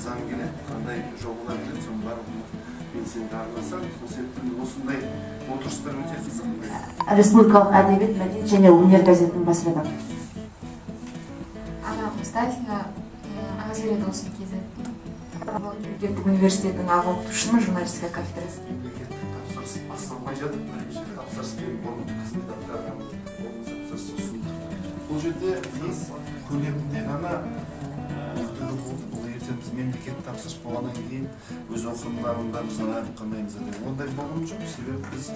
заң келеді, қандай жобалар келеді, соның барлығын белсенді араласам, сол себептен осындай отырыстар өте қызық. Республикалық әдебиет, мәдениет және өнер газетінің бас редакторы. Ана Мұстафина, Аңғазбек Досым кезі. Мемлекеттік университетінің аға оқытушысымын, журналистика кафедрасы. Мемлекеттік тапсырыс басталмай жатып, бірінші тапсырыс беріп, бұрын қызметтардан тапсырыс ұсынды. Бұл жерде біз көлемінде ғана күтіліп болды. Бұл ертең біз мемлекеттік тапсырыс болғаннан кейін өз оқырмандарымыздан айырып қалмаймыз деп. Ондай болған жоқ. Себебі біз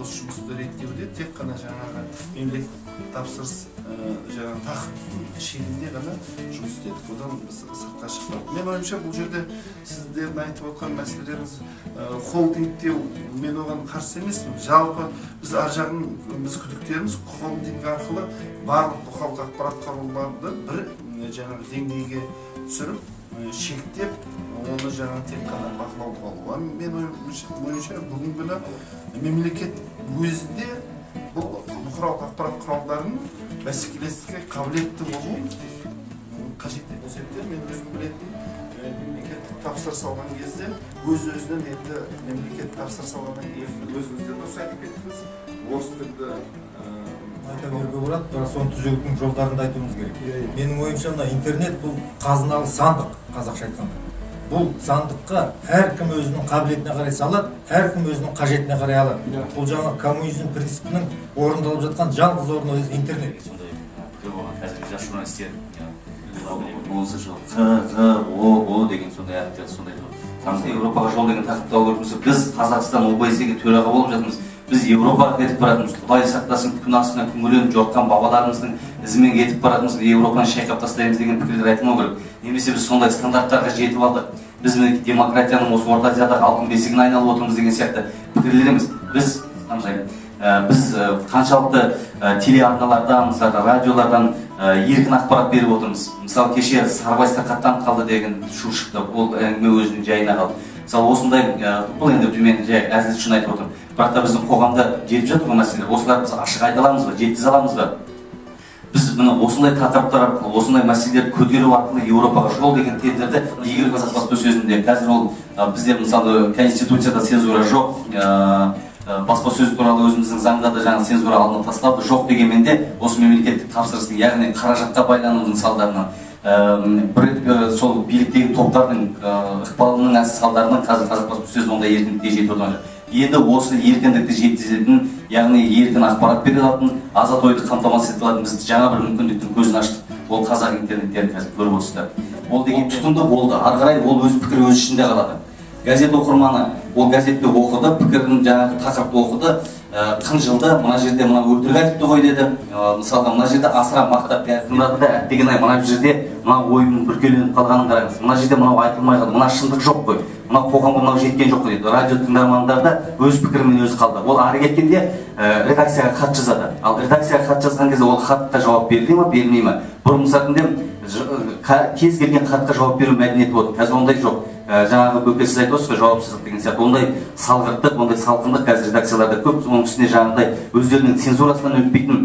осы жұмысты реттеуде тек қана жаңағы мемлекеттік тапсырыс жаңағы тақырыптың шегінде ғана жұмыс істедік. Одан біз сыртқа шықпадық. Мен ойымша бұл жерде сіздердің айтып отқан мәселелеріңіз холдингтеу, мен оған қарсы емеспін. Жалпы біз ар жағын біз күдіктеріміз холдинг арқылы барлық бұқаралық ақпарат құралдарды бір жаңағы деңгейге түсіріп, шектеп, оны жаңағы тек қана бақылауды алуға. Мен ойымша бүгінгі күні мемлекет өзінде бұл бұқаралық ақпарат құралдарының бәсекелестікке қабілетті болу қажет деп есептеймін. Мен өзім білетін мемлекеттік тапсырыс алған кезде өз-өзінен енді мемлекеттік тапсырыс алғаннан кейін өзіңізден осы айтып кеттіңіз. Осы түрді айта беруге болады, бірақ соны түзеудің жолдарын да айтуымыз керек. Менің ойымша мына интернет бұл қазыналы сандық, қазақша айтқанда. Бұл сандыққа әркім өзінің қабілетіне қарай салады, әркім өзінің қажетіне қарай алады. Бұл жаңа коммунизм принципінің орындалып жатқан жалғыз орны өзі интернет. Сондай пікір болған қазіргі жас журналистер осы жол О деген сондай әріптер сондай жол. Еуропаға жол деген тақырыпты алып отырмыз. Біз Қазақстан ОБСЕ-ге төраға болып жатырмыз. Біз Еуропаға кетіп баратырмыз. Құдай сақтасын, күн астынан күңіреніп жортқан бабаларымыздың ізімен кетіп баратырмыз. Еуропаны шайқап тастаймыз деген пікірлер айтылмау керек. Немесе біз сондай стандарттарға жетіп алдық. Біз демократияның осы Орта Азиядағы алтын бесігіне айналып отырмыз деген сияқты пікірлеріміз. Біз қаншалықты телеарналардан, мысалы радиолардан еркін ақпарат беріп отырмыз. Мысалы кеше Сарыбай сырқаттанып қалды деген шу шықты. Ол әңгіме өзінің жайына қалды. Мысалы осындай бұл енді төмен жай әзіл үшін айтып отырмын. Бірақ та біздің қоғамда жетіп жатыр бұл мәселелер. Осылар біз ашық айта аламыз ба, жеткізе аламыз ба? Біз мына осындай тақырыптар арқылы, осындай мәселелерді көтеру арқылы Еуропаға жол деген тендерді егер қазақ баспасөзінде қазір ол бізде мысалы конституцияда цензура жоқ, баспасөз туралы өзіміздің заңда да жаңа цензура алынып тасталды. Жоқ дегенмен де осы мемлекеттік тапсырыстың, яғни қаражатқа байланудың салдарынан сол биліктегі топтардың ықпалының салдарынан қазір қазақ баспасөзі ондай еркіндікке жетіп отырған жоқ. Енді осы еркіндікті жеткізетін, яғни еркін ақпарат бере алатын, азат ойды қамтамасыз ете алатын біз жаңа бір мүмкіндіктің көзін аштық. Ол қазақ интернеттерін қазір көріп отырсыздар. Ол деген тұтынды болды. Ары қарай ол өз пікірі өз ішінде қалады. Газет оқырманы ол газетті оқыды, пікірін жаңағы тақырыпты оқыды, қынжылды, мына жерде мына өтірік айтыпты ғой деді. Мысалға мына жерде асыра мақтап тыңдады да әттеген-ай мына жерде мына ойының бүркеленіп қалғанын қараңыз. Мына жерде мынау айтылмай қалды, мына шындық жоқ қой. Мына қоғамға мынау жеткен жоқ қой деді. Радио тыңдармандар да өз пікірімен өзі қалды. Ол ары кеткенде редакцияға хат жазады. Ал редакцияға хат жазған кезде ол хатқа жауап беріле ме, бермей ме? Бұрын сәтінде кез келген хатқа жауап беру мәдениеті болды. Қазір ондай жоқ. Жаңағы бөпесіз айтып отырсыз ғой, жауапсыздық деген сияқты. Ондай салғырттық, ондай салқындық қазір редакцияларда көп. Оның үстіне жаңағыдай өздерінің цензурасынан өтпейтін,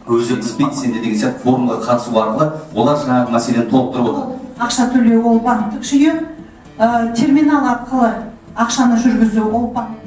өзі ізбейтсенде деген сияқты форумға қатысу арқылы олар жаңағы мәселені толықтырып отыр. Ақша төлеу ол банктік жүйе, терминал арқылы ақшаны жүргізу ол банк